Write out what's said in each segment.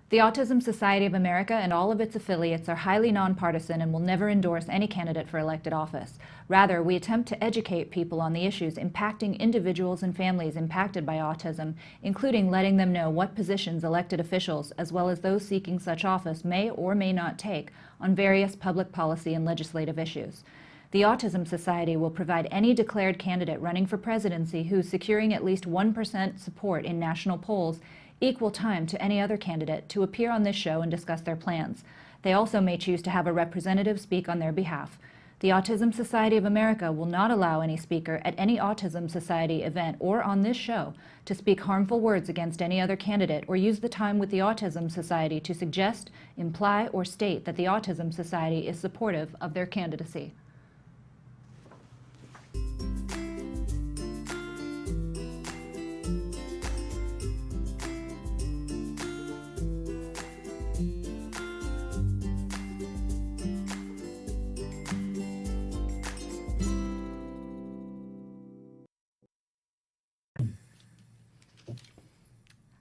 The Autism Society of America and all of its affiliates are highly nonpartisan and will never endorse any candidate for elected office. Rather, we attempt to educate people on the issues impacting individuals and families impacted by autism, including letting them know what positions elected officials, as well as those seeking such office, may or may not take on various public policy and legislative issues. The Autism Society will provide any declared candidate running for presidency who's securing at least 1% support in national polls equal time to any other candidate to appear on this show and discuss their plans. They also may choose to have a representative speak on their behalf. The Autism Society of America will not allow any speaker at any Autism Society event or on this show to speak harmful words against any other candidate or use the time with the Autism Society to suggest, imply, or state that the Autism Society is supportive of their candidacy.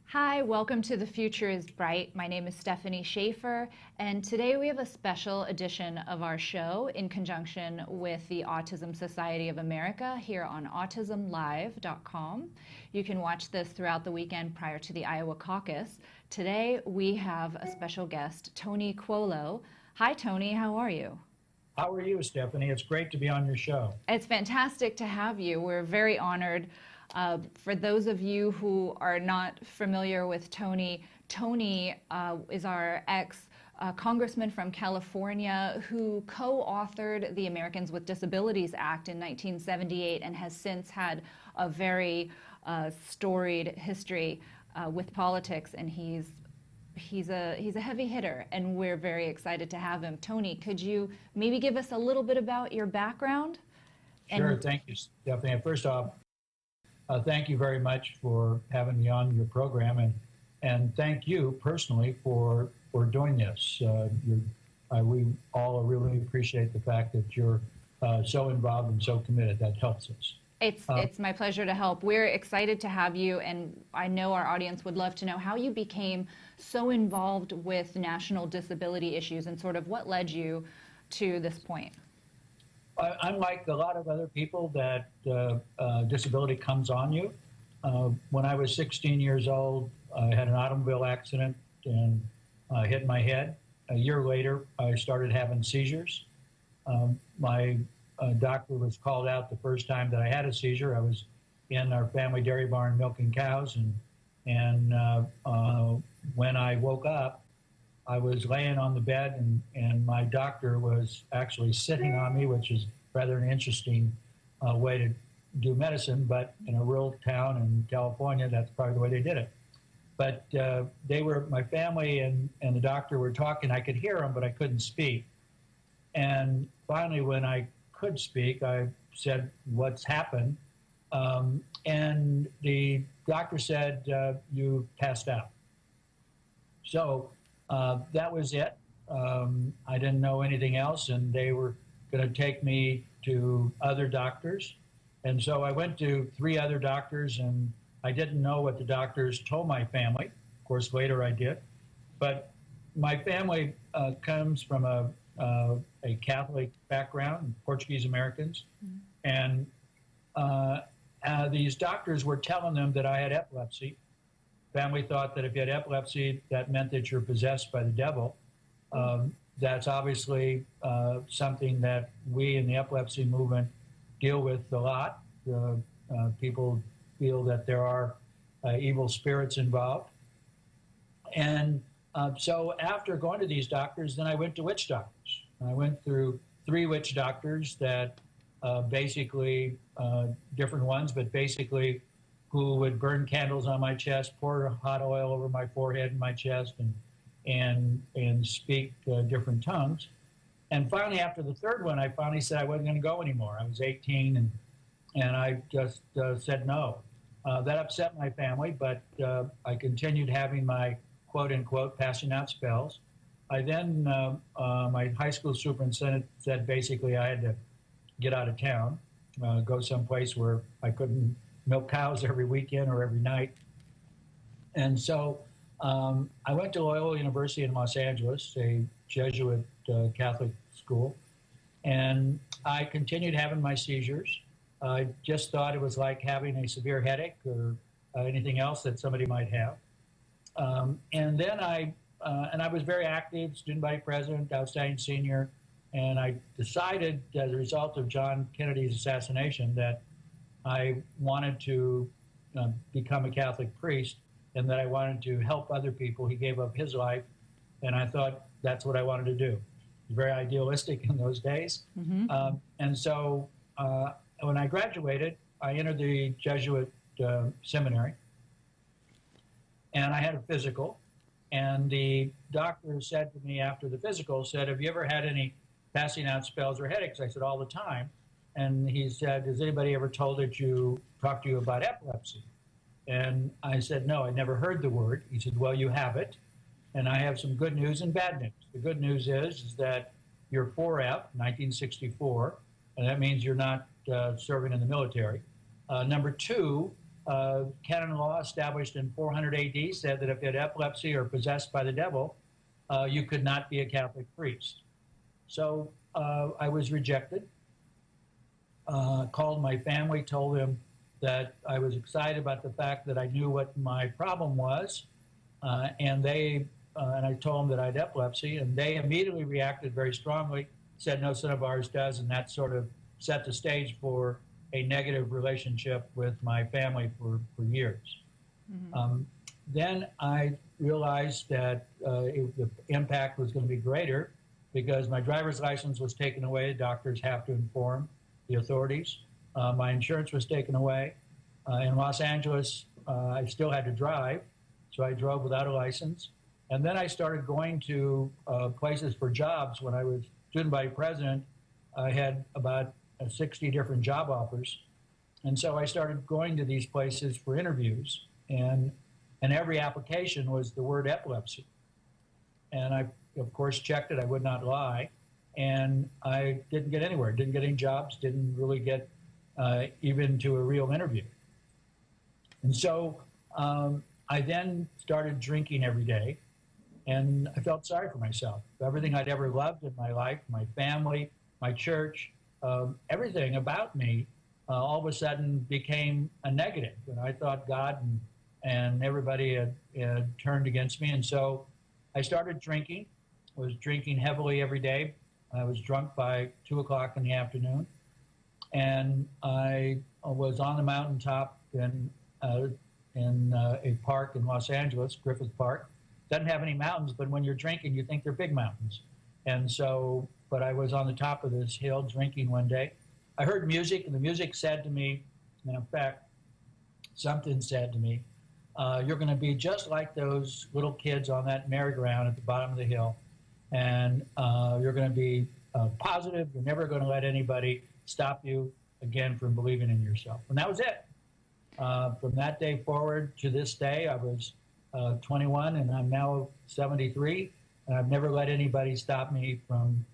Hi, welcome to The Future is Bright. My name is Stephanie Schaefer, and today we have a special edition of our show in conjunction with the Autism Society of America here on autism-live.com. You can watch this throughout the weekend prior to the Iowa caucus. Today we have a special guest, Tony Cuolo. Hi, Tony. How are you? How are you, Stephanie? It's great to be on your show. It's fantastic to have you. We're very honored. For those of you who are not familiar with Tony, Tony is our ex-congressman from California who co-authored the Americans with Disabilities Act in 1978 and has since had a very storied history with politics, and he's a heavy hitter, and we're very excited to have him. Tony, could you maybe give us a little bit about your background? Sure, thank you, Stephanie. First off, thank you very much for having me on your program, and thank you personally for doing this. We all really appreciate the fact that you're so involved and so committed. That helps us. It's my pleasure to help. We're excited to have you, and I know our audience would love to know how you became so involved with national disability issues and sort of what led you to this point. Unlike a lot of other people that disability comes on you, when I was 16 years old, I had an automobile accident and hit my head. A year later, I started having seizures. My doctor was called out the first time that I had a seizure. I was in our family dairy barn milking cows, and when I woke up, I was laying on the bed, and my doctor was actually sitting on me, which is rather an interesting way to do medicine, but in a rural town in California, that's probably the way they did it. But my family and the doctor were talking. I could hear them, but I couldn't speak. And finally, when I could speak, I said, "What's happened?" And the doctor said, "You passed out." So that was it. I didn't know anything else, and they were going to take me to other doctors. And so I went to 3 other doctors, and I didn't know what the doctors told my family. Of course, later I did. But my family comes from a Catholic background, Portuguese Americans. Mm-hmm. And these doctors were telling them that I had epilepsy. Family thought that if you had epilepsy, that meant that you're possessed by the devil. That's obviously something that we in the epilepsy movement deal with a lot. People feel that there are evil spirits involved. And so after going to these doctors, then I went to witch doctors. I went through 3 witch doctors that basically, different ones, but basically who would burn candles on my chest, pour hot oil over my forehead and my chest, and speak different tongues. And finally, after the 3rd one, I finally said I wasn't going to go anymore. I was 18, and I just said no. That upset my family, but I continued having my quote-unquote passing out spells. I then, my high school superintendent said basically I had to get out of town, go someplace where I couldn't milk cows every weekend or every night. And so I went to Loyola University in Los Angeles, a Jesuit Catholic school, and I continued having my seizures. I just thought it was like having a severe headache or anything else that somebody might have. And then I was very active, student body president, outstanding senior, and I decided as a result of John Kennedy's assassination that I wanted to become a Catholic priest and that I wanted to help other people. He gave up his life, and I thought that's what I wanted to do. Very idealistic in those days. Mm-hmm. And so when I graduated, I entered the Jesuit seminary, and I had a physical. And the doctor said to me after the physical, said, "Have you ever had any passing out spells or headaches?" I said, "All the time." And he said, "Has anybody ever talked to you about epilepsy?" And I said, "No, I never heard the word." He said, "Well, you have it. And I have some good news and bad news. The good news is that you're 4F, 1964, and that means you're not serving in the military. Number two, canon law established in 400 AD said that if you had epilepsy or possessed by the devil, you could not be a Catholic priest." So I was rejected. Called my family, told them that I was excited about the fact that I knew what my problem was, and I told them that I had epilepsy, and they immediately reacted very strongly, said no son of ours does, and that sort of set the stage for a negative relationship with my family for years. Mm-hmm. Then I realized that the impact was going to be greater because my driver's license was taken away. Doctors have to inform the authorities. My insurance was taken away. In Los Angeles, I still had to drive, so I drove without a license. And then I started going to places for jobs. When I was student body president, I had about 60 different job offers. And so I started going to these places for interviews. And every application was the word epilepsy. And I, of course, checked it. I would not lie. And I didn't get anywhere, didn't get any jobs, didn't really get even to a real interview. And so I then started drinking every day, and I felt sorry for myself. Everything I'd ever loved in my life, my family, my church, everything about me, all of a sudden became a negative. And I thought God and everybody had turned against me. And so I started drinking, was drinking heavily every day. I was drunk by 2 o'clock in the afternoon. And I was on the mountaintop in a park in Los Angeles, Griffith Park. Doesn't have any mountains, but when you're drinking, you think they're big mountains. And so, but I was on the top of this hill drinking one day. I heard music, and the music said to me, and in fact, something said to me, "You're going to be just like those little kids on that merry-go-round at the bottom of the hill, and you're going to be positive. You're never going to let anybody stop you again from believing in yourself." And that was it. From that day forward to this day, I was 21, and I'm now 73, and I've never let anybody stop me from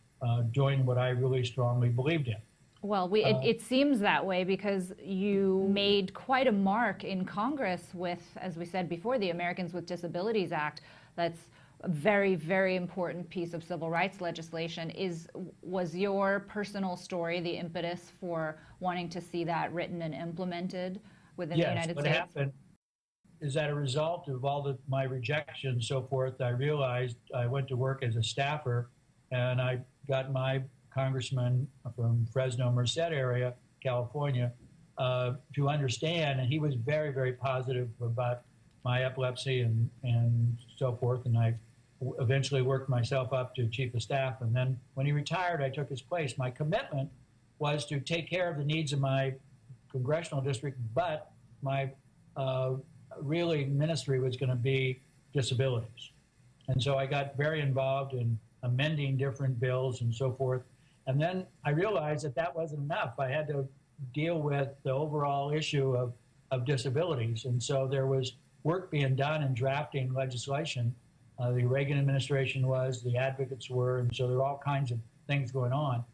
doing what I really strongly believed in. Well, it seems that way because you made quite a mark in Congress with, as we said before, the Americans with Disabilities Act. That's a very, very important piece of civil rights legislation. Was your personal story the impetus for wanting to see that written and implemented within the United States? Yes, what happened is that a result of all my rejection and so forth, I realized I went to work as a staffer, and I got my congressman from Fresno, Merced area, California, to understand, and he was very, very positive about my epilepsy and so forth, and I eventually worked myself up to chief of staff, and then when he retired, I took his place. My commitment was to take care of the needs of my congressional district, but my really ministry was going to be disabilities. And so I got very involved in amending different bills and so forth. And then I realized that that wasn't enough. I had to deal with the overall issue of disabilities. And so there was work being done in drafting legislation. The Reagan administration was, the advocates were, and so there were all kinds of things going on.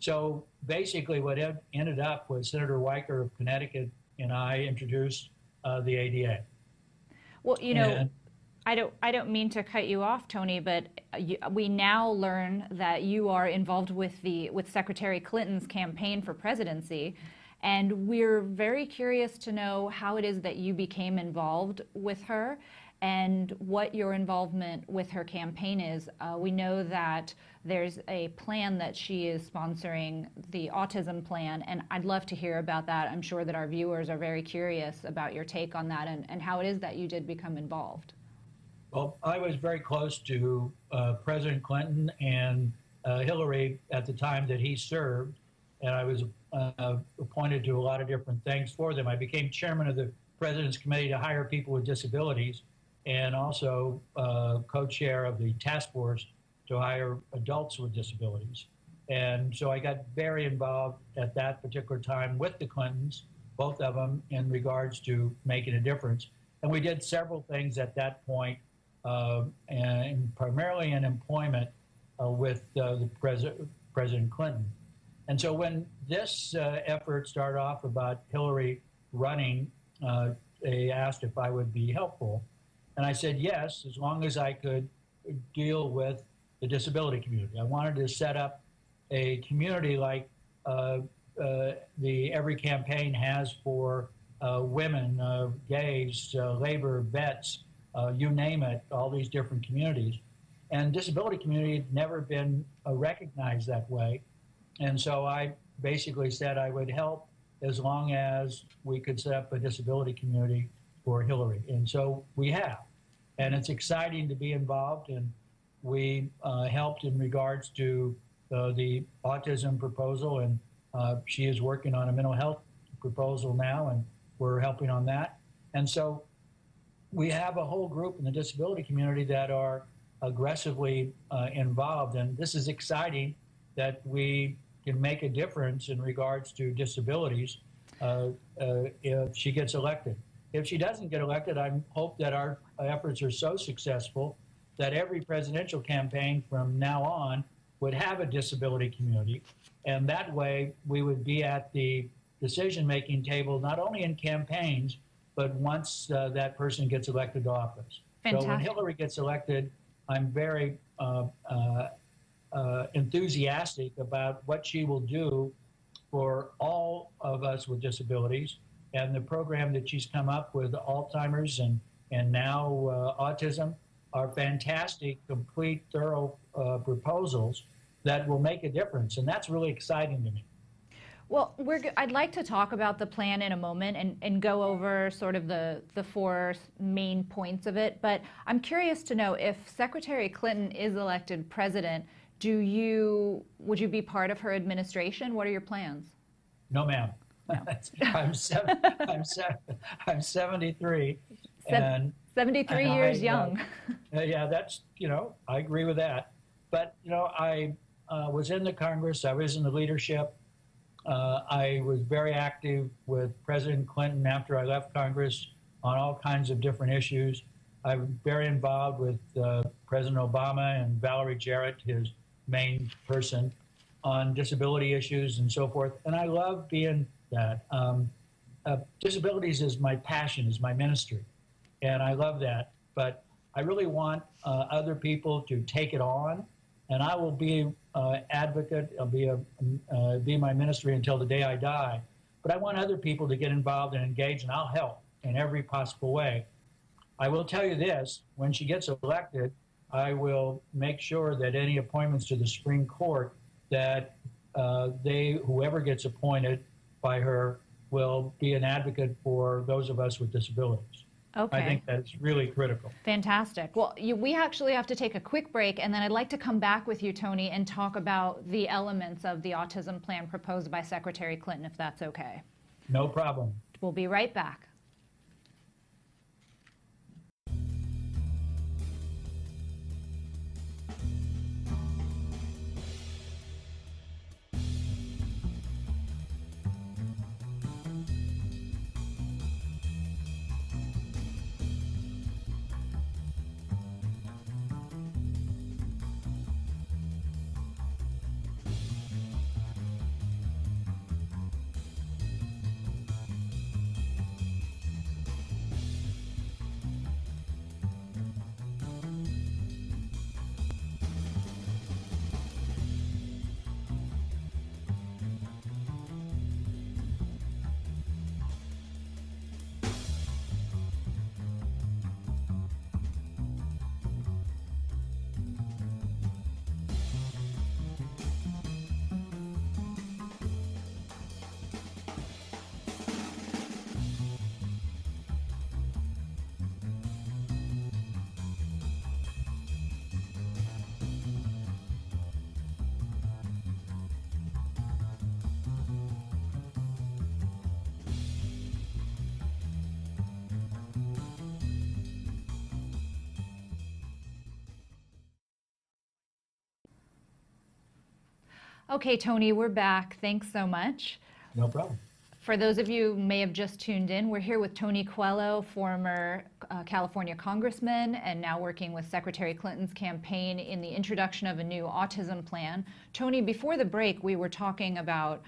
So basically what ended up was Senator Weicker of Connecticut and I introduced the ADA. Well, you know, I don't mean to cut you off, Tony, but we now learn that you are involved with Secretary Clinton's campaign for presidency, and we're very curious to know how it is that you became involved with her and what your involvement with her campaign is. We know that there's a plan that she is sponsoring, the autism plan, and I'd love to hear about that. I'm sure that our viewers are very curious about your take on that and how it is that you did become involved. Well, I was very close to President Clinton and Hillary at the time that he served, and I was appointed to a lot of different things for them. I became chairman of the President's Committee to hire people with disabilities, and also co-chair of the task force to hire adults with disabilities. And so I got very involved at that particular time with the Clintons, both of them, in regards to making a difference. And we did several things at that point, and primarily in employment with the President Clinton. And so when this effort started off about Hillary running, they asked if I would be helpful. And I said yes, as long as I could deal with the disability community. I wanted to set up a community like every campaign has for women, gays, labor, vets, you name it, all these different communities. And disability community had never been recognized that way. And so I basically said I would help as long as we could set up a disability community for Hillary. And so we have. And it's exciting to be involved. And we helped in regards to the autism proposal. And she is working on a mental health proposal now, and we're helping on that. And so we have a whole group in the disability community that are aggressively involved. And this is exciting that we can make a difference in regards to disabilities if she gets elected. If she doesn't get elected, I hope that our efforts are so successful that every presidential campaign from now on would have a disability community. And that way we would be at the decision-making table, not only in campaigns, but once that person gets elected to office. Fantastic. So when Hillary gets elected, I'm very enthusiastic about what she will do for all of us with disabilities. And the program that she's come up with, Alzheimer's and now autism, are fantastic, complete, thorough proposals that will make a difference. And that's really exciting to me. Well, I'd like to talk about the plan in a moment and go over sort of the four main points of it. But I'm curious to know, if Secretary Clinton is elected president, would you be part of her administration? What are your plans? No, ma'am. No. I'm 73. 73 years young. Yeah, that's, I agree with that. But, I was in the Congress. I was in the leadership. I was very active with President Clinton after I left Congress on all kinds of different issues. I'm very involved with President Obama and Valerie Jarrett, his main person, on disability issues and so forth. And I love being that. Disabilities is my passion, is my ministry. And I love that. But I really want other people to take it on. And I will be advocate. I'll be my ministry until the day I die. But I want other people to get involved and engage, and I'll help in every possible way. I will tell you this: when she gets elected, I will make sure that any appointments to the Supreme Court, that whoever gets appointed by her will be an advocate for those of us with disabilities. Okay. I think that's really critical. Fantastic. Well, we actually have to take a quick break, and then I'd like to come back with you, Tony, and talk about the elements of the autism plan proposed by Secretary Clinton, if that's okay. No problem. We'll be right back. Okay, Tony, we're back. Thanks so much. No problem. For those of you who may have just tuned in, we're here with Tony Coelho, former California congressman and now working with Secretary Clinton's campaign in the introduction of a new autism plan. Tony, before the break, we were talking about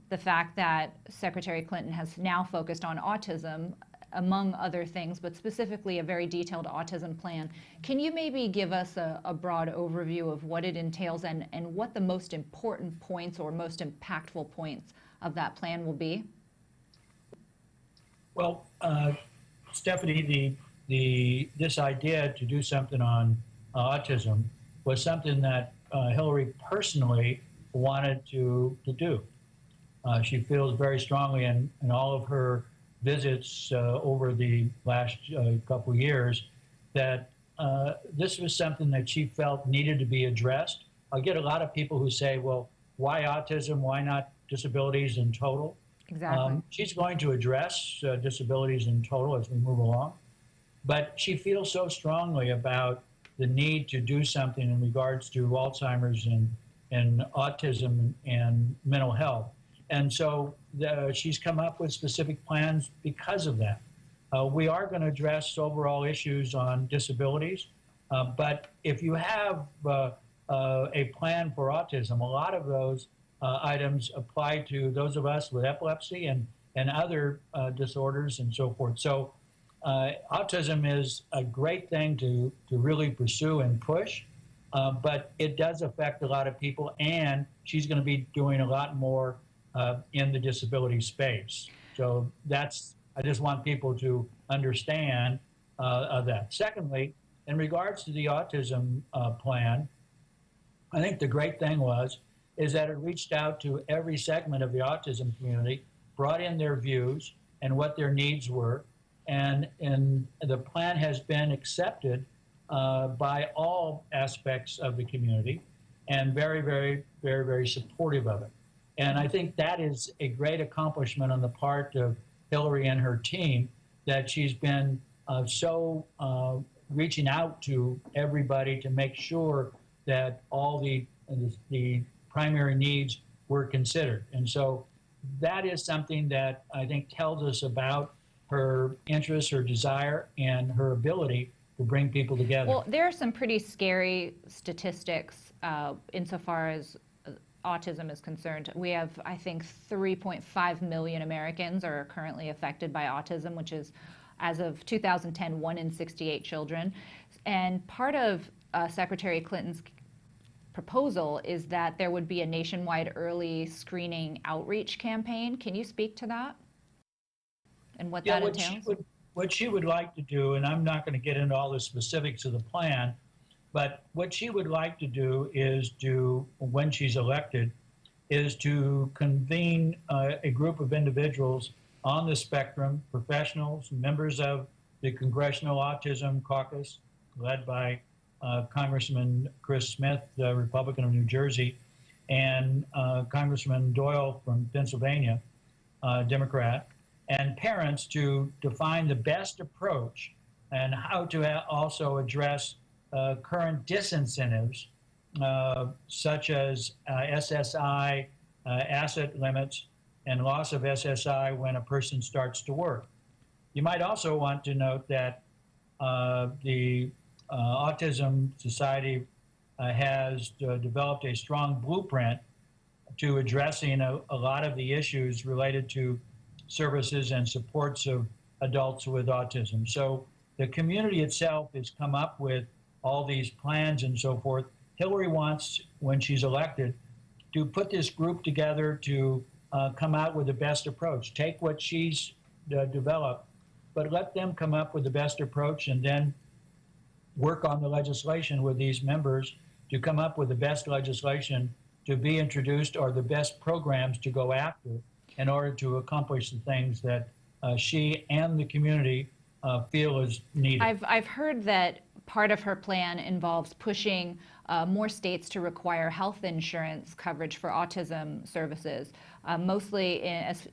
the fact that Secretary Clinton has now focused on autism, among other things, but specifically a very detailed autism plan. Can you maybe give us a broad overview of what it entails and what the most important points or most impactful points of that plan will be? Well, Stephanie, this idea to do something on autism was something that Hillary personally wanted to do. She feels very strongly in all of her visits over the last couple of years that this was something that she felt needed to be addressed. I get a lot of people who say, well, why autism? Why not disabilities in total? Exactly. She's going to address disabilities in total as we move along, but she feels so strongly about the need to do something in regards to Alzheimer's and autism and mental health. And so she's come up with specific plans because of that. We are going to address overall issues on disabilities, but if you have a plan for autism, a lot of those items apply to those of us with epilepsy and other disorders and so forth. So autism is a great thing to really pursue and push, but it does affect a lot of people, and she's going to be doing a lot more in the disability space. So I just want people to understand that. Secondly, in regards to the autism plan, I think the great thing is that it reached out to every segment of the autism community, brought in their views and what their needs were, and the plan has been accepted by all aspects of the community and very, very, very, very supportive of it. And I think that is a great accomplishment on the part of Hillary and her team, that she's been so reaching out to everybody to make sure that all the primary needs were considered. And so that is something that I think tells us about her interest, her desire, and her ability to bring people together. Well, there are some pretty scary statistics insofar as autism is concerned. We have, I think, 3.5 million Americans are currently affected by autism, which is, as of 2010, 1 in 68 children. And part of Secretary Clinton's proposal is that there would be a nationwide early screening outreach campaign. Can you speak to that and what that entails? What she would like to do, and I'm not going to get into all the specifics of the plan, but what she would like to do is when she's elected, is to convene a group of individuals on the spectrum, professionals, members of the Congressional Autism Caucus, led by Congressman Chris Smith, the Republican of New Jersey, and Congressman Doyle from Pennsylvania, Democrat, and parents, to define the best approach and how to also address current disincentives, such as SSI, asset limits, and loss of SSI when a person starts to work. You might also want to note that the Autism Society has developed a strong blueprint to addressing a lot of the issues related to services and supports of adults with autism. So the community itself has come up with all these plans and so forth. Hillary wants, when she's elected, to put this group together to come out with the best approach. Take what she's developed, but let them come up with the best approach, and then work on the legislation with these members to come up with the best legislation to be introduced, or the best programs to go after in order to accomplish the things that she and the community feel is needed. I've heard that part of her plan involves pushing more states to require health insurance coverage for autism services, mostly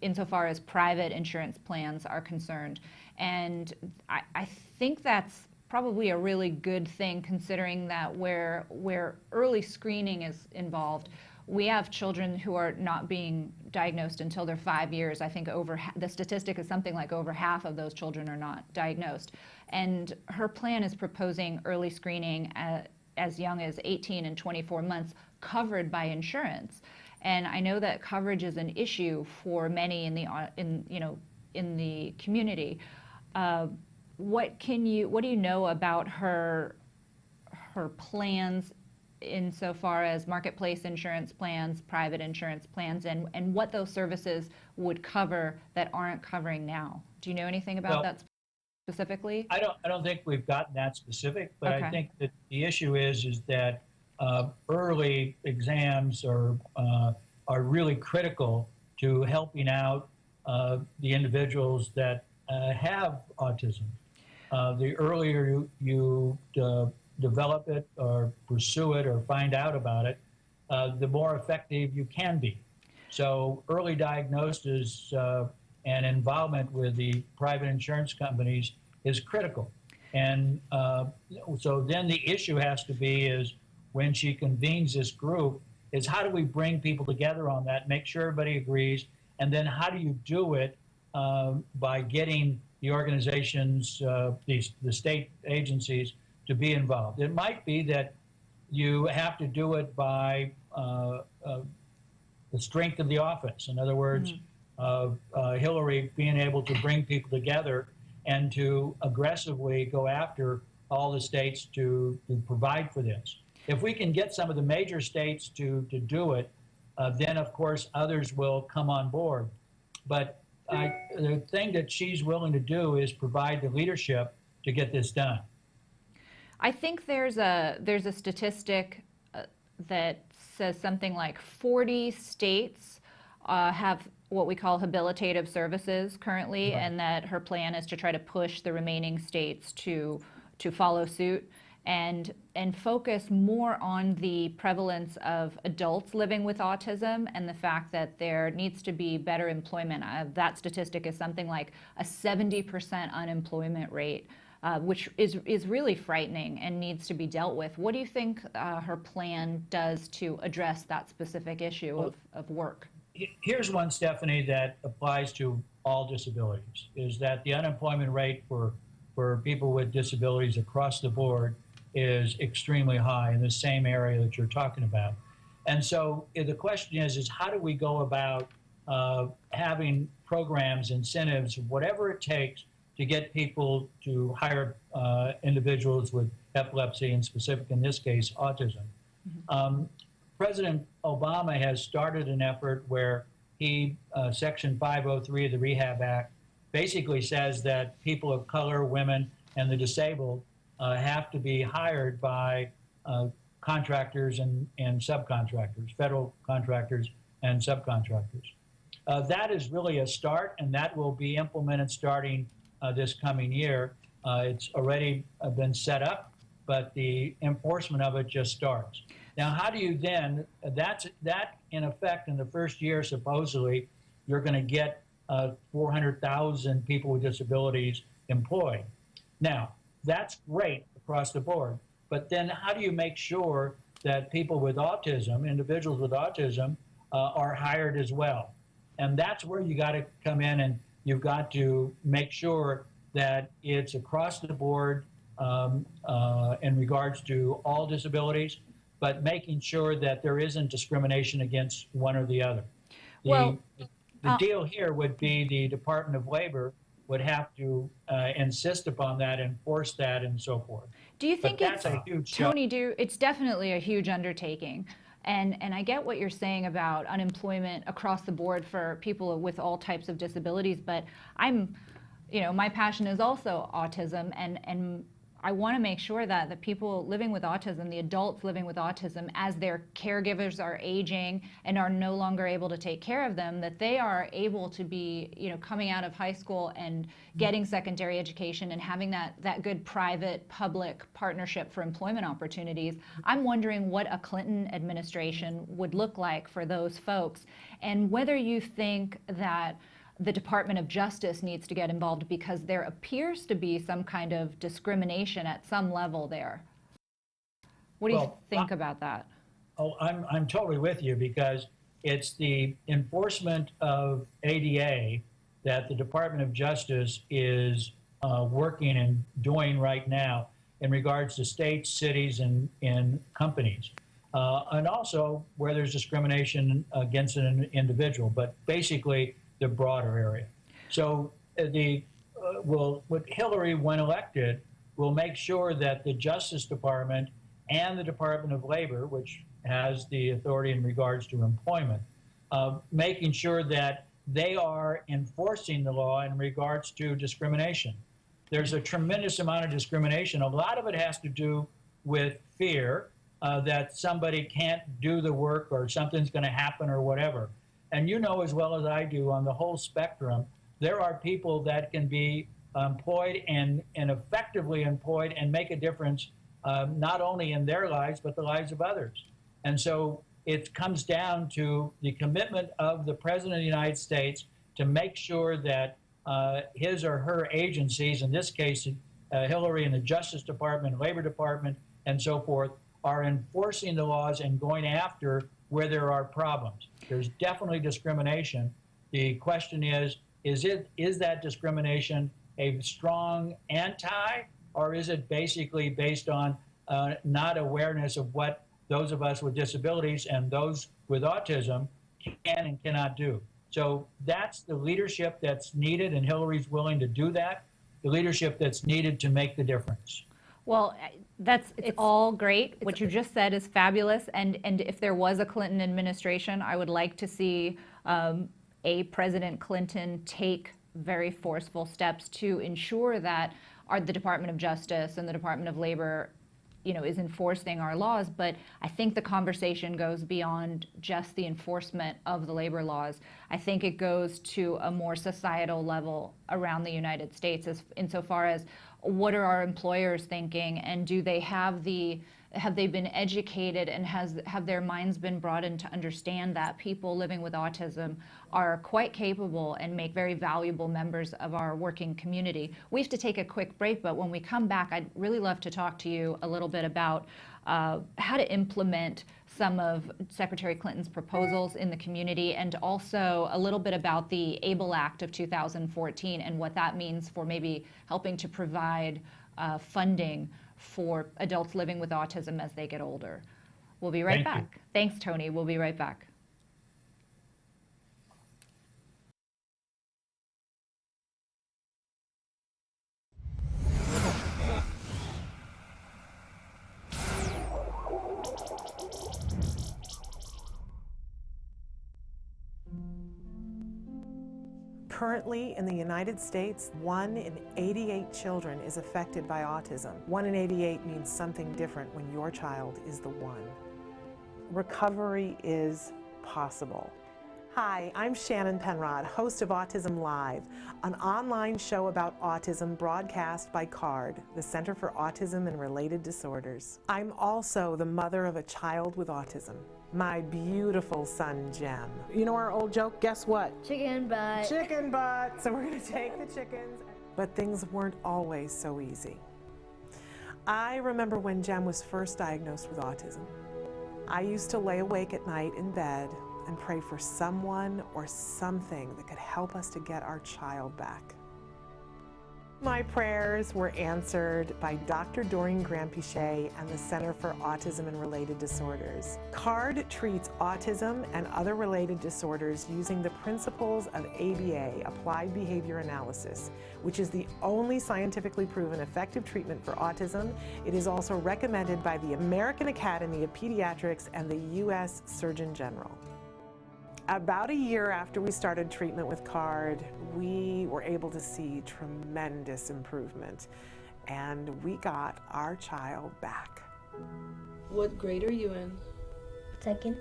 insofar as private insurance plans are concerned. And I think that's probably a really good thing, considering that where early screening is involved, we have children who are not being diagnosed until they're 5 years. I think the statistic is something like over half of those children are not diagnosed. And her plan is proposing early screening as young as 18 and 24 months, covered by insurance. And I know that coverage is an issue for many in the community. What do you know about her plans insofar as marketplace insurance plans, private insurance plans, and what those services would cover that aren't covering now? Do you know anything about that specifically? I don't think we've gotten that specific, but Okay. I think that the issue is that early exams are really critical to helping out the individuals that have autism. The earlier you develop it or pursue it or find out about it, the more effective you can be. So early diagnosis and involvement with the private insurance companies is critical. And so then the issue has to be is when she convenes this group is how do we bring people together on that, make sure everybody agrees, and then how do you do it by getting the organizations, the state agencies to be involved. It might be that you have to do it by the strength of the office. In other words, Hillary being able to bring people together and to aggressively go after all the states to provide for this. If we can get some of the major states to do it, then of course others will come on board. But the thing that she's willing to do is provide the leadership to get this done. I think there's a statistic that says something like 40 states have what we call habilitative services currently, Right. and that her plan is to try to push the remaining states to follow suit and focus more on the prevalence of adults living with autism and the fact that there needs to be better employment. That statistic is something like a 70% unemployment rate. Which is really frightening and needs to be dealt with. What do you think her plan does to address that specific issue of work? Here's one, Stephanie, that applies to all disabilities, is that the unemployment rate for people with disabilities across the board is extremely high in the same area that you're talking about. And so the question is how do we go about having programs, incentives, whatever it takes to get people to hire individuals with epilepsy, and specific in this case, autism. President Obama has started an effort where he, Section 503 of the Rehab Act, basically says that people of color, women, and the disabled have to be hired by contractors and subcontractors, federal contractors and subcontractors. That is really a start, and that will be implemented starting this coming year. It's already been set up, but the enforcement of it just starts. Now, how do you then, that in effect in the first year, supposedly, you're going to get 400,000 people with disabilities employed. Now, that's great across the board, but then how do you make sure that people with autism, individuals with autism, are hired as well? And that's where you got to come in, and you've got to make sure that it's across the board in regards to all disabilities, but making sure that there isn't discrimination against one or the other. The deal here would be the Department of Labor would have to insist upon that, enforce that, and so forth. Do you think that's a huge Tony, it's definitely a huge undertaking. And I get what you're saying about unemployment across the board for people with all types of disabilities, but my passion is also autism, and I want to make sure that the people living with autism, the adults living with autism, as their caregivers are aging and are no longer able to take care of them, that they are able to be, coming out of high school and getting secondary education and having that good private-public partnership for employment opportunities. I'm wondering what a Clinton administration would look like for those folks, and whether you think that the Department of Justice needs to get involved, because there appears to be some kind of discrimination at some level there. What do you think about that? Oh, I'm totally with you because it's the enforcement of ADA that the Department of Justice is working and doing right now in regards to states, cities, and companies. And also where there's discrimination against an individual, but basically the broader area. So with Hillary, when elected, will make sure that the Justice Department and the Department of Labor, which has the authority in regards to employment, making sure that they are enforcing the law in regards to discrimination. There's a tremendous amount of discrimination. A lot of it has to do with fear that somebody can't do the work or something's going to happen or whatever. And you know as well as I do on the whole spectrum, there are people that can be employed and effectively employed and make a difference not only in their lives, but the lives of others. And so it comes down to the commitment of the President of the United States to make sure that his or her agencies, in this case, Hillary and the Justice Department, Labor Department, and so forth, are enforcing the laws and going after where there are problems. There's definitely discrimination. The question is that discrimination a strong anti, or is it basically based on not awareness of what those of us with disabilities and those with autism can and cannot do? So that's the leadership that's needed, and Hillary's willing to do that, the leadership that's needed to make the difference. Well, it's all great. What you just said is fabulous. And if there was a Clinton administration, I would like to see a President Clinton take very forceful steps to ensure that the Department of Justice and the Department of Labor, is enforcing our laws. But I think the conversation goes beyond just the enforcement of the labor laws. I think it goes to a more societal level around the United States, insofar as what are our employers thinking, and do they have they been educated, and have their minds been broadened to understand that people living with autism are quite capable and make very valuable members of our working community. We have to take a quick break, but when we come back, I'd really love to talk to you a little bit about how to implement some of Secretary Clinton's proposals in the community, and also a little bit about the ABLE Act of 2014 and what that means for maybe helping to provide funding for adults living with autism as they get older. We'll be right back. Thanks, Tony. We'll be right back. Currently, in the United States, 1 in 88 children is affected by autism. 1 in 88 means something different when your child is the one. Recovery is possible. Hi, I'm Shannon Penrod, host of Autism Live, an online show about autism broadcast by CARD, the Center for Autism and Related Disorders. I'm also the mother of a child with autism. My beautiful son, Jem. You know our old joke, guess what? Chicken butt. Chicken butt. So we're gonna take the chickens. But things weren't always so easy. I remember when Jem was first diagnosed with autism. I used to lay awake at night in bed and pray for someone or something that could help us to get our child back. My prayers were answered by Dr. Doreen Graham-Pichet and the Center for Autism and Related Disorders. CARD treats autism and other related disorders using the principles of ABA, Applied Behavior Analysis, which is the only scientifically proven effective treatment for autism. It is also recommended by the American Academy of Pediatrics and the U.S. Surgeon General. About a year after we started treatment with CARD, we were able to see tremendous improvement, and we got our child back. What grade are you in? Second.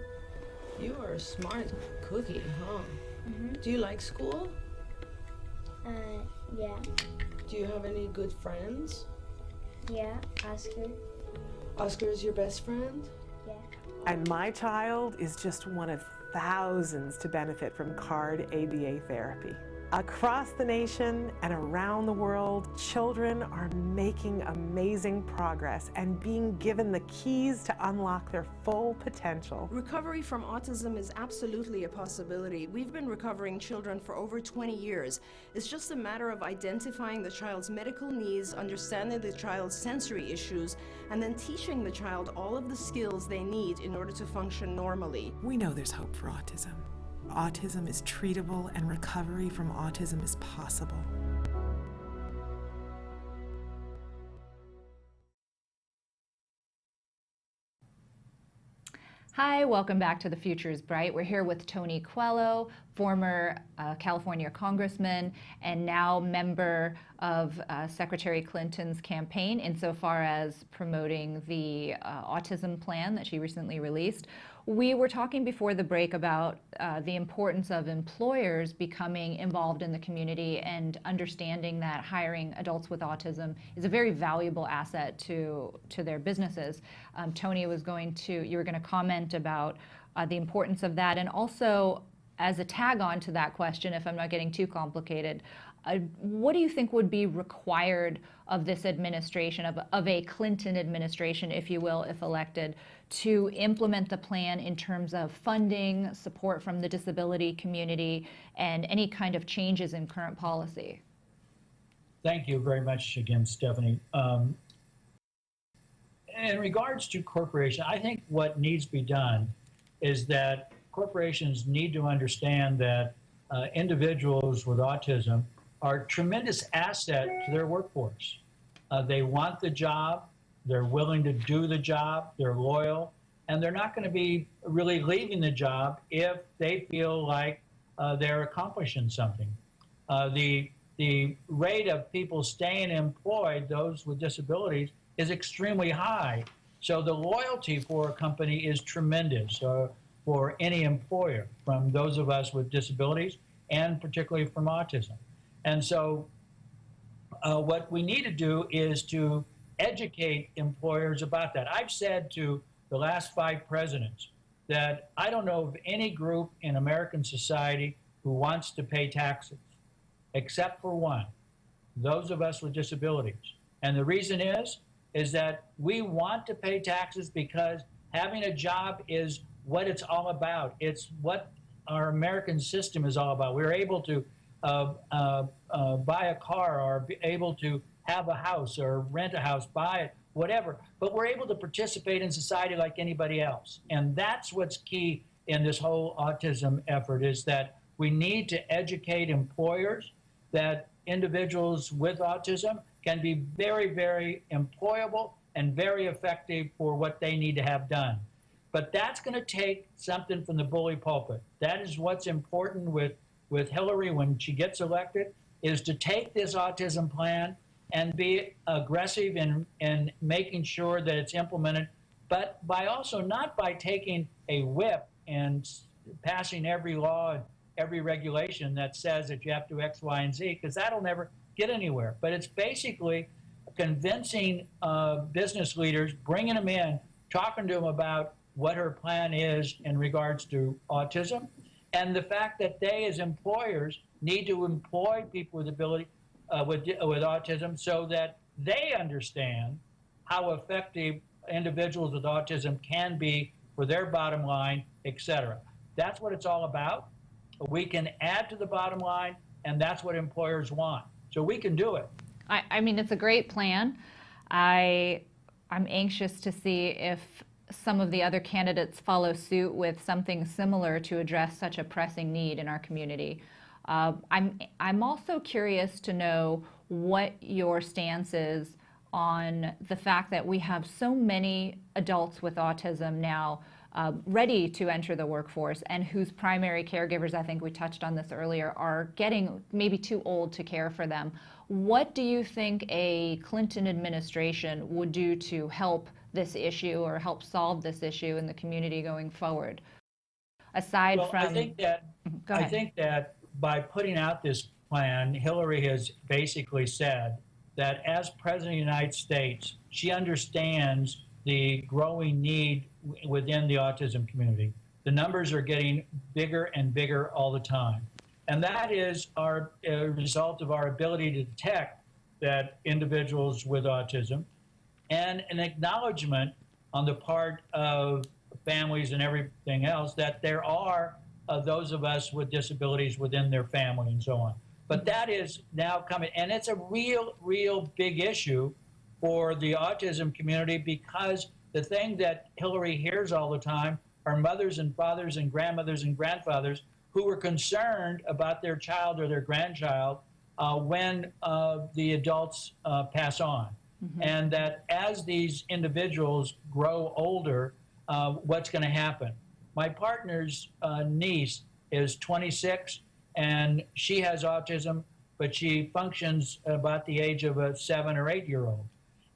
You are a smart cookie, huh? Mm-hmm. Do you like school? Yeah. Do you have any good friends? Yeah, Oscar. Oscar is your best friend? Yeah. And my child is just one of thousands to benefit from CARD ABA therapy. Across the nation and around the world, children are making amazing progress and being given the keys to unlock their full potential. Recovery from autism is absolutely a possibility. We've been recovering children for over 20 years. It's just a matter of identifying the child's medical needs, understanding the child's sensory issues, and then teaching the child all of the skills they need in order to function normally. We know there's hope for autism. Autism is treatable and recovery from autism is possible. Hi, welcome back to The Future is Bright. We're here with Tony Coelho, former California congressman and now member of Secretary Clinton's campaign insofar as promoting the autism plan that she recently released. We were talking before the break about the importance of employers becoming involved in the community and understanding that hiring adults with autism is a very valuable asset to their businesses. Tony was you were going to comment about the importance of that, and also as a tag on to that question, if I'm not getting too complicated, what do you think would be required of this administration, of a Clinton administration, if you will, if elected, to implement the plan in terms of funding, support from the disability community, and any kind of changes in current policy? Thank you very much again, Stephanie. In regards to corporation, I think what needs to be done is that corporations need to understand that individuals with autism are a tremendous asset to their workforce. They want the job, they're willing to do the job, they're loyal, and they're not going to be really leaving the job if they feel like they're accomplishing something. The rate of people staying employed, those with disabilities, is extremely high. So the loyalty for a company is tremendous for any employer, from those of us with disabilities and particularly from autism. And so what we need to do is to educate employers about that. I've said to the last 5 presidents that I don't know of any group in American society who wants to pay taxes, except for one, those of us with disabilities. And the reason is that we want to pay taxes because having a job is what it's all about. It's what our American system is all about. We're able to buy a car, or be able to have a house or rent a house, buy it, whatever. But we're able to participate in society like anybody else. And that's what's key in this whole autism effort, is that we need to educate employers that individuals with autism can be very, very employable and very effective for what they need to have done. But that's going to take something from the bully pulpit. That is what's important with Hillary when she gets elected, is to take this autism plan and be aggressive in making sure that it's implemented, but by also not by taking a whip and passing every law and every regulation that says that you have to do X, Y, and Z, because that'll never get anywhere. But it's basically convincing business leaders, bringing them in, talking to them about what her plan is in regards to autism, and the fact that they as employers need to employ people with ability with autism so that they understand how effective individuals with autism can be for their bottom line, etc. That's what it's all about. We can add to the bottom line, and that's what employers want. So we can do it. I mean, it's a great plan. I'm anxious to see if some of the other candidates follow suit with something similar to address such a pressing need in our community. I'm also curious to know what your stance is on the fact that we have so many adults with autism now ready to enter the workforce, and whose primary caregivers, I think we touched on this earlier, are getting maybe too old to care for them. What do you think a Clinton administration would do to help this issue or help solve this issue in the community going forward? Aside from... I think that by putting out this plan, Hillary has basically said that as President of the United States, she understands the growing need within the autism community. The numbers are getting bigger and bigger all the time. And that is a result of our ability to detect that individuals with autism, and an acknowledgement on the part of families and everything else that there are those of us with disabilities within their family and so on. But that is now coming, and it's a real big issue for the autism community, because the thing that Hillary hears all the time are mothers and fathers and grandmothers and grandfathers who are concerned about their child or their grandchild when the adults pass on. Mm-hmm. And that as these individuals grow older, what's going to happen? My partner's niece is 26, and she has autism, but she functions about the age of a 7 or 8 year old.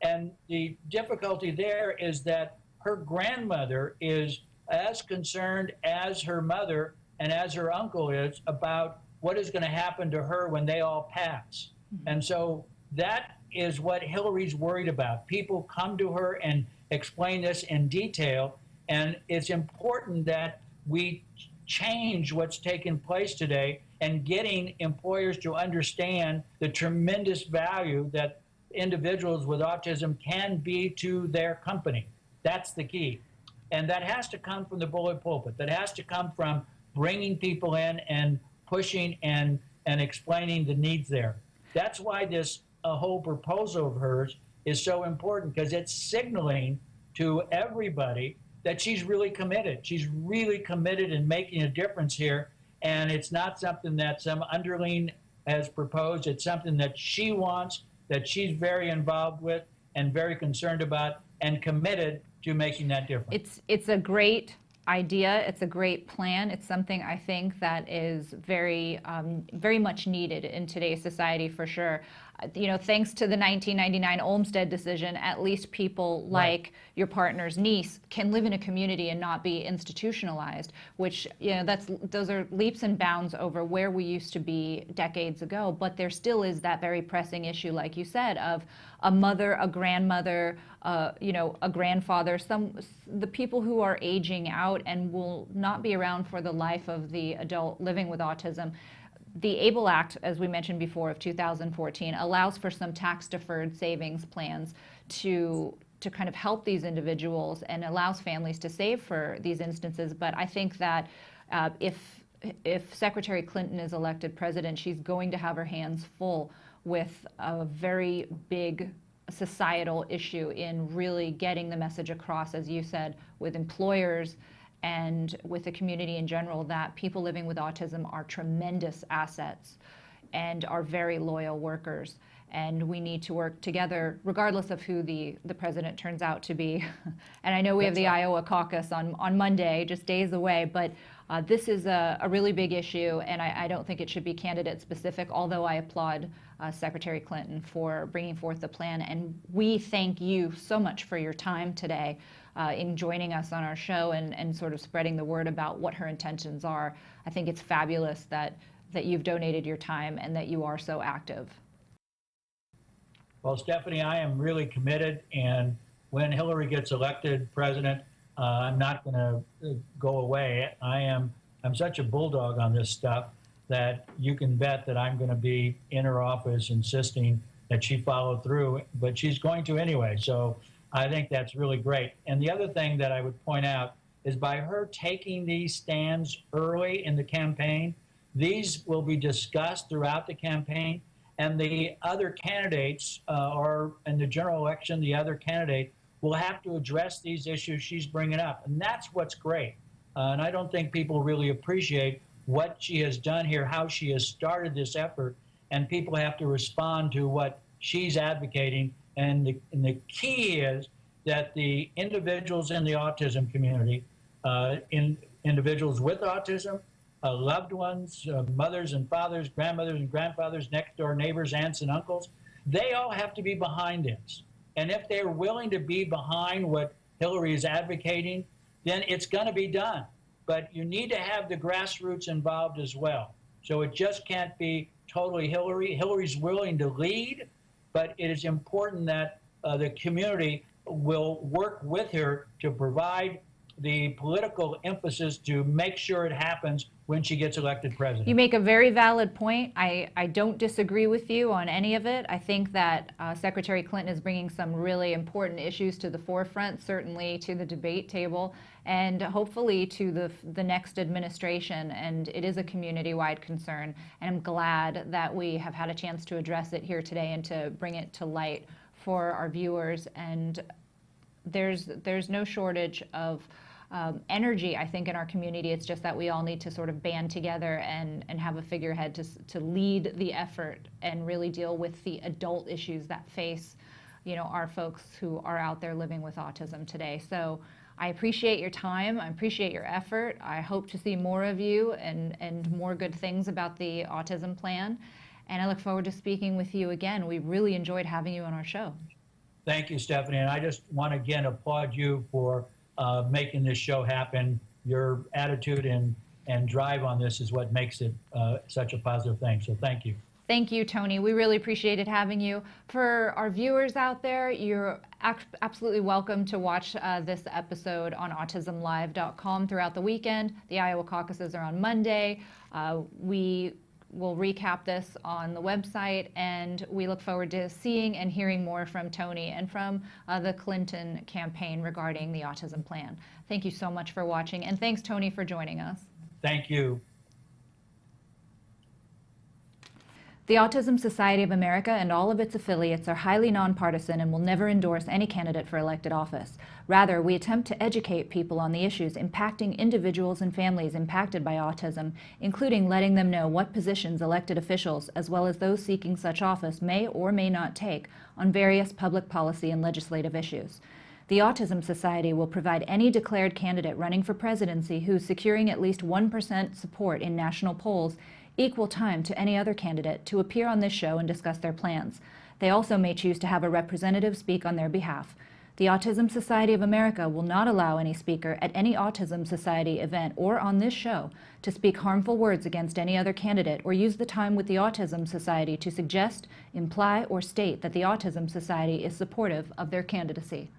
And the difficulty there is that her grandmother is as concerned as her mother and as her uncle is about what is going to happen to her when they all pass. Mm-hmm. And so that is what Hillary's worried about. People come to her and explain this in detail, and it's important that we change what's taking place today and getting employers to understand the tremendous value that individuals with autism can be to their company. That's the key. And that has to come from the bullet pulpit. That has to come from bringing people in and pushing and explaining the needs there. That's why this whole proposal of hers is so important, because it's signaling to everybody that she's really committed. She's really committed in making a difference here. And it's not something that some underling has proposed. It's something that she wants, that she's very involved with and very concerned about and committed to making that difference. It's a great idea. It's a great plan. It's something I think that is very much needed in today's society, for sure. You know, thanks to the 1999 Olmstead decision, at least people like your partner's niece can live in a community and not be institutionalized, which, you know, those are leaps and bounds over where we used to be decades ago. But there still is that very pressing issue, like you said, of a mother, a grandmother, you know, a grandfather, the people who are aging out and will not be around for the life of the adult living with autism. The ABLE Act, as we mentioned before, of 2014, allows for some tax-deferred savings plans to kind of help these individuals and allows families to save for these instances. But I think that if Secretary Clinton is elected president, she's going to have her hands full with a very big societal issue in really getting the message across, as you said, with employers and with the community in general, that people living with autism are tremendous assets and are very loyal workers. And we need to work together, regardless of who the president turns out to be. And I know we have the Iowa caucus on Monday, just days away, but this is a really big issue, and I don't think it should be candidate specific, although I applaud Secretary Clinton for bringing forth the plan. And we thank you so much for your time today in joining us on our show and sort of spreading the word about what her intentions are. I think it's fabulous that you've donated your time and that you are so active. Well, Stephanie, I am really committed, and when Hillary gets elected president, I'm not going to go away. I'm such a bulldog on this stuff that you can bet that I'm going to be in her office insisting that she follow through, but she's going to anyway. So I think that's really great. And the other thing that I would point out is by her taking these stands early in the campaign, these will be discussed throughout the campaign, and the other candidates, or in the general election, the other candidate will have to address these issues she's bringing up. And that's what's great. And I don't think people really appreciate what she has done here, how she has started this effort, and people have to respond to what she's advocating. And the key is that the individuals in the autism community, individuals with autism, loved ones, mothers and fathers, grandmothers and grandfathers, next door neighbors, aunts and uncles, they all have to be behind this. And if they're willing to be behind what Hillary is advocating, then it's going to be done. But you need to have the grassroots involved as well. So it just can't be totally Hillary. Hillary's willing to lead, but it is important that the community will work with her to provide the political emphasis to make sure it happens when she gets elected president. You make a very valid point. I don't disagree with you on any of it. I think that Secretary Clinton is bringing some really important issues to the forefront, certainly to the debate table, and hopefully to the next administration. And it is a community-wide concern. And I'm glad that we have had a chance to address it here today and to bring it to light for our viewers. And there's no shortage of energy, I think, in our community. It's just that we all need to sort of band together and have a figurehead to lead the effort and really deal with the adult issues that face, our folks who are out there living with autism today. So I appreciate your time. I appreciate your effort. I hope to see more of you and more good things about the autism plan. And I look forward to speaking with you again. We really enjoyed having you on our show. Thank you, Stephanie. And I just want to again applaud you for making this show happen. Your attitude and drive on this is what makes it such a positive thing. So thank you. Thank you, Tony. We really appreciated having you. For our viewers out there, you're absolutely welcome to watch this episode on autism-live.com throughout the weekend. The Iowa caucuses are on Monday. We will recap this on the website, and we look forward to seeing and hearing more from Tony and from the Clinton campaign regarding the autism plan. Thank you so much for watching, and thanks, Tony, for joining us. Thank you. The Autism Society of America and all of its affiliates are highly nonpartisan and will never endorse any candidate for elected office. Rather, we attempt to educate people on the issues impacting individuals and families impacted by autism, including letting them know what positions elected officials, as well as those seeking such office, may or may not take on various public policy and legislative issues. The Autism Society will provide any declared candidate running for presidency who's securing at least 1% support in national polls equal time to any other candidate to appear on this show and discuss their plans. They also may choose to have a representative speak on their behalf. The Autism Society of America will not allow any speaker at any Autism Society event or on this show to speak harmful words against any other candidate or use the time with the Autism Society to suggest, imply, or state that the Autism Society is supportive of their candidacy.